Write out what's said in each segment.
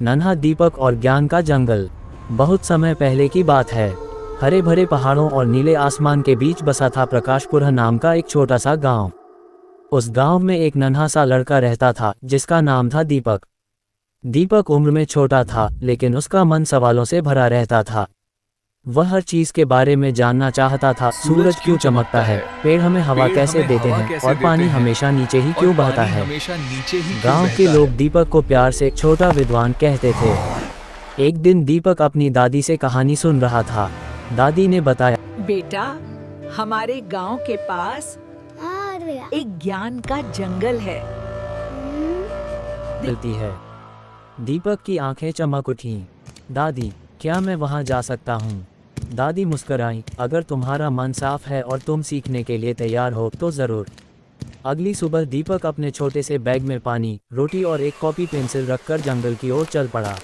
नन्हा दीपक और ज्ञान का जंगल। बहुत समय पहले की बात है। हरे भरे पहाड़ों और नीले आसमान के बीच बसा था प्रकाशपुर नाम का एक छोटा सा गांव। उस गांव में एक नन्हा सा लड़का रहता था जिसका नाम था दीपक। दीपक उम्र में छोटा था लेकिन उसका मन सवालों से भरा रहता था। वह हर चीज के बारे में जानना चाहता था। सूरज क्यों चमकता है, पेड़ हमें हवा कैसे देते हैं और पानी हमेशा नीचे ही क्यों बहता है। गांव के लोग दीपक को प्यार से छोटा विद्वान कहते थे। एक दिन दीपक अपनी दादी से कहानी सुन रहा था। दादी ने बताया, बेटा, हमारे गांव के पास एक ज्ञान का जंगल है। मिलती है। दीपक की आंखें चमक उठीं। दादी, क्या मैं वहां जा सकता हूं? दादी मुस्कुराई, अगर तुम्हारा मन साफ है और तुम सीखने के लिए तैयार हो तो ज़रूर। अगली सुबह दीपक अपने छोटे से बैग में पानी, रोटी और एक कॉपी पेंसिल रखकर जंगल की ओर चल पड़ा।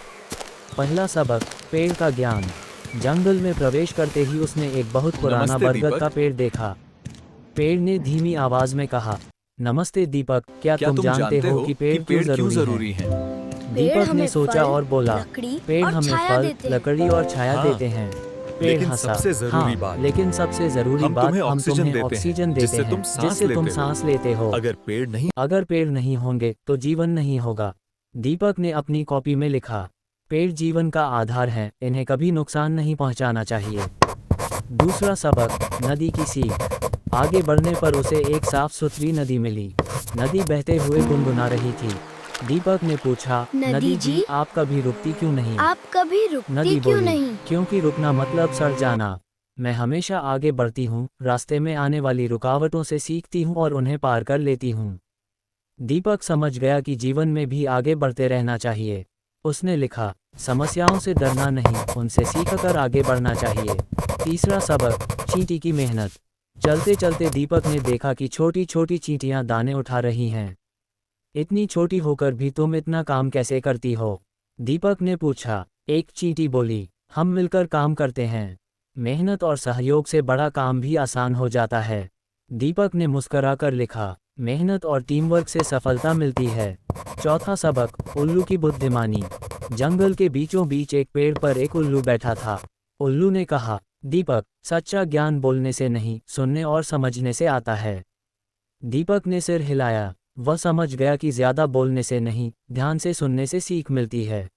पहला सबक, पेड़ का ज्ञान। जंगल में प्रवेश करते ही उसने एक बहुत पुराना बरगद का पेड़ देखा। पेड़ ने धीमी आवाज में कहा, नमस्ते दीपक, क्या तुम जानते हो कि पेड़ क्यों जरूरी है? दीपक ने सोचा और बोला, पेड़ हमें फल, लकड़ी और छाया देते हैं। पेड़ हंसा, हाँ, लेकिन सबसे जरूरी बात, हम तुम्हें ऑक्सीजन देते हैं जिससे तुम सांस लेते हो। अगर पेड़ नहीं होंगे तो जीवन नहीं होगा। दीपक ने अपनी कॉपी में लिखा, पेड़ जीवन का आधार हैं, इन्हें कभी नुकसान नहीं पहुंचाना चाहिए। दूसरा सबक, नदी की सीख। आगे बढ़ने पर उसे एक साफ सुथरी नदी मिली। नदी बहते हुए गुनगुना रही थी। दीपक ने पूछा, नदी जी, आप कभी रुकती क्यों नहीं? नदी बोली, क्योंकि रुकना मतलब सड़ जाना। मैं हमेशा आगे बढ़ती हूँ, रास्ते में आने वाली रुकावटों से सीखती हूँ और उन्हें पार कर लेती हूँ। दीपक समझ गया कि जीवन में भी आगे बढ़ते रहना चाहिए। उसने लिखा, समस्याओं से डरना नहीं, उनसे सीखकर आगे बढ़ना चाहिए। तीसरा सबक, चींटी की मेहनत। चलते चलते दीपक ने देखा कि छोटी छोटी चींटियां दाने उठा रही हैं। इतनी छोटी होकर भी तुम इतना काम कैसे करती हो? दीपक ने पूछा। एक चींटी बोली, हम मिलकर काम करते हैं। मेहनत और सहयोग से बड़ा काम भी आसान हो जाता है। दीपक ने मुस्कुराकर लिखा, मेहनत और टीमवर्क से सफलता मिलती है। चौथा सबक, उल्लू की बुद्धिमानी। जंगल के बीचों बीच एक पेड़ पर एक उल्लू बैठा था। उल्लू ने कहा, दीपक, सच्चा ज्ञान बोलने से नहीं, सुनने और समझने से आता है। दीपक ने सिर हिलाया। वह समझ गया कि ज्यादा बोलने से नहीं, ध्यान से सुनने से सीख मिलती है।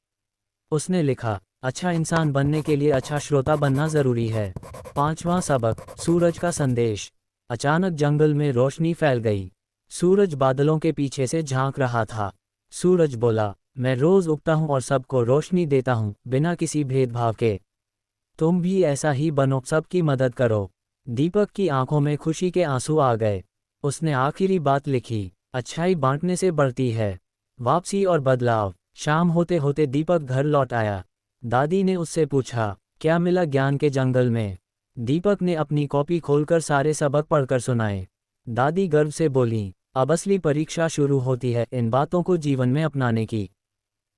उसने लिखा, अच्छा इंसान बनने के लिए अच्छा श्रोता बनना जरूरी है। पांचवा सबक, सूरज का संदेश। अचानक जंगल में रोशनी फैल गई। सूरज बादलों के पीछे से झांक रहा था। सूरज बोला, मैं रोज उगता हूँ और सबको रोशनी देता हूँ, बिना किसी भेदभाव के। तुम भी ऐसा ही बनो, सबकी मदद करो। दीपक की आंखों में खुशी के आंसू आ गए। उसने आखिरी बात लिखी, अच्छाई बांटने से बढ़ती है। वापसी और बदलाव। शाम होते होते दीपक घर लौट आया। दादी ने उससे पूछा, क्या मिला ज्ञान के जंगल में? दीपक ने अपनी कॉपी खोलकर सारे सबक पढ़कर सुनाए। दादी गर्व से बोली, अब असली परीक्षा शुरू होती है इन बातों को जीवन में अपनाने की।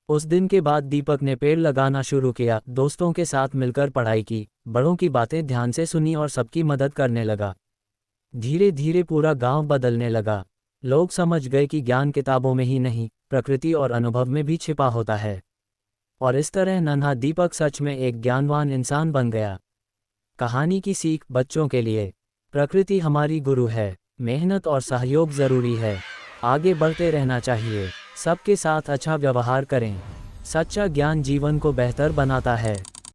उस दिन के बाद दीपक ने पेड़ लगाना शुरू किया, दोस्तों के साथ मिलकर पढ़ाई की, बड़ों की बातें ध्यान से सुनी और सबकी मदद करने लगा। धीरे धीरे पूरा गांव बदलने लगा। लोग समझ गए कि ज्ञान किताबों में ही नहीं, प्रकृति और अनुभव में भी छिपा होता है। और इस तरह नन्हा दीपक सच में एक ज्ञानवान इंसान बन गया। कहानी की सीख बच्चों के लिए। प्रकृति हमारी गुरु है, मेहनत और सहयोग जरूरी है। आगे बढ़ते रहना चाहिए, सबके साथ अच्छा व्यवहार करें। सच्चा ज्ञान जीवन को बेहतर बनाता है।